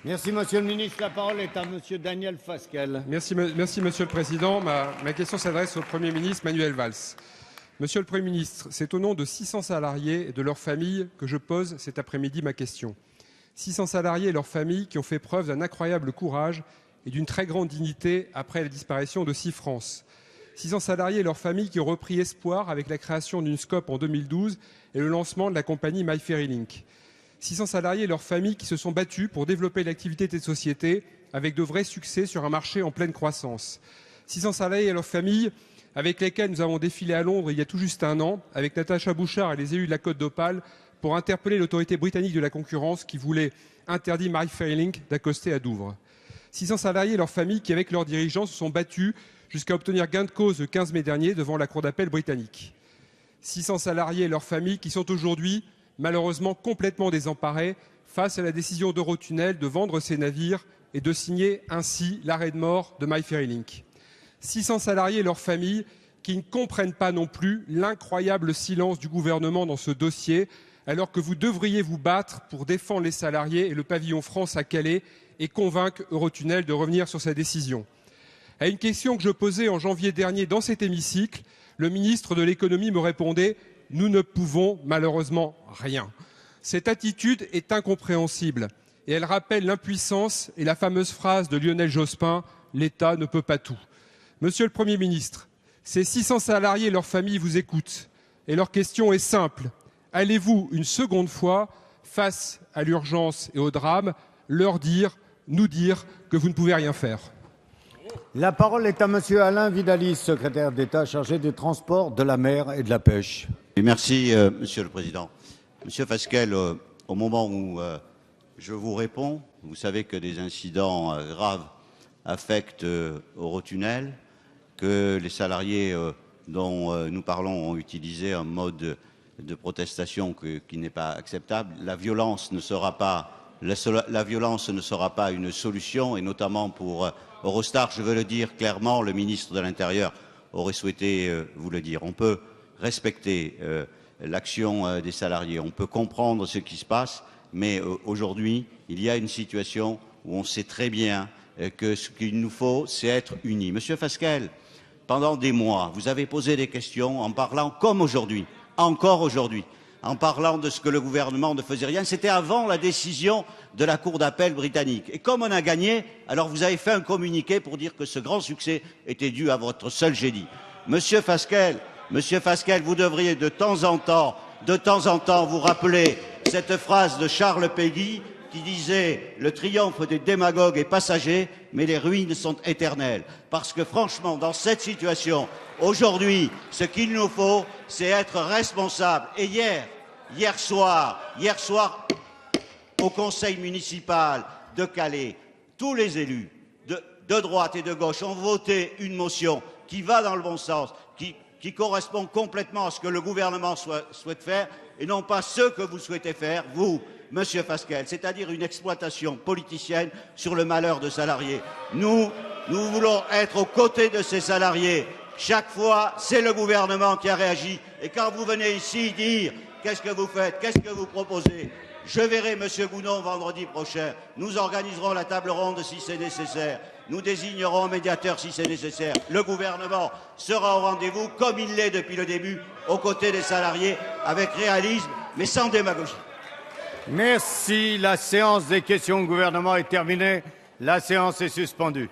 Merci, Monsieur le Ministre. La parole est à Monsieur Daniel Fasquelle. Merci, Monsieur le Président. Ma question s'adresse au Premier ministre Manuel Valls. Monsieur le Premier ministre, c'est au nom de 600 salariés et de leurs familles que je pose cet après-midi ma question. 600 salariés et leurs familles qui ont fait preuve d'un incroyable courage et d'une très grande dignité après la disparition de SeaFrance. 600 salariés et leurs familles qui ont repris espoir avec la création d'une SCOP en 2012 et le lancement de la compagnie MyFerryLink. 600 salariés et leurs familles qui se sont battus pour développer l'activité de cette société avec de vrais succès sur un marché en pleine croissance. 600 salariés et leurs familles avec lesquels nous avons défilé à Londres il y a tout juste un an avec Natacha Bouchard et les élus de la Côte d'Opale pour interpeller l'autorité britannique de la concurrence qui voulait interdire MyFerryLink d'accoster à Douvres. 600 salariés et leurs familles qui, avec leurs dirigeants, se sont battus jusqu'à obtenir gain de cause le 15 mai dernier devant la Cour d'appel britannique. 600 salariés et leurs familles qui sont aujourd'hui malheureusement complètement désemparés face à la décision d'Eurotunnel de vendre ses navires et de signer ainsi l'arrêt de mort de MyFerryLink. 600 salariés et leurs familles qui ne comprennent pas non plus l'incroyable silence du gouvernement dans ce dossier, alors que vous devriez vous battre pour défendre les salariés et le pavillon France à Calais et convaincre Eurotunnel de revenir sur sa décision. À une question que je posais en janvier dernier dans cet hémicycle, le ministre de l'économie me répondait « Nous ne pouvons malheureusement rien ». Cette attitude est incompréhensible et elle rappelle l'impuissance et la fameuse phrase de Lionel Jospin « L'État ne peut pas tout ». Monsieur le Premier ministre, ces 600 salariés et leurs familles vous écoutent et leur question est simple. Allez-vous, une seconde fois, face à l'urgence et au drame, nous dire que vous ne pouvez rien faire? La parole est à Monsieur Alain Vidalies, secrétaire d'État chargé des transports, de la mer et de la pêche. Et merci, Monsieur le Président. Monsieur Fasquelle, au moment où je vous réponds, vous savez que des incidents graves affectent Eurotunnel, que les salariés dont nous parlons ont utilisé un mode de protestation qui n'est pas acceptable. La violence ne sera pas une solution, et notamment pour Eurostar, je veux le dire clairement, le ministre de l'Intérieur aurait souhaité vous le dire. On peut respecter l'action des salariés, on peut comprendre ce qui se passe, mais aujourd'hui, il y a une situation où on sait très bien que ce qu'il nous faut, c'est être unis. Monsieur Fasquelle, pendant des mois, vous avez posé des questions en parlant, comme aujourd'hui, encore aujourd'hui, en parlant de ce que le gouvernement ne faisait rien. C'était avant la décision de la Cour d'appel britannique. Et comme on a gagné, alors vous avez fait un communiqué pour dire que ce grand succès était dû à votre seul génie. Monsieur Fasquelle, vous devriez de temps en temps vous rappeler cette phrase de Charles Péguy qui disait « Le triomphe des démagogues est passager, mais les ruines sont éternelles ». Parce que franchement, dans cette situation, aujourd'hui, ce qu'il nous faut, c'est être responsable. Et hier soir, au conseil municipal de Calais, tous les élus de droite et de gauche ont voté une motion qui va dans le bon sens, qui correspond complètement à ce que le gouvernement souhaite faire, et non pas ce que vous souhaitez faire, vous, Monsieur Fasquelle, c'est-à-dire une exploitation politicienne sur le malheur de salariés. Nous voulons être aux côtés de ces salariés. Chaque fois, c'est le gouvernement qui a réagi. Et quand vous venez ici dire qu'est-ce que vous faites, qu'est-ce que vous proposez, je verrai Monsieur Gounon vendredi prochain. Nous organiserons la table ronde si c'est nécessaire. Nous désignerons un médiateur si c'est nécessaire. Le gouvernement sera au rendez-vous, comme il l'est depuis le début, aux côtés des salariés, avec réalisme, mais sans démagogie. Merci. La séance des questions au gouvernement est terminée. La séance est suspendue.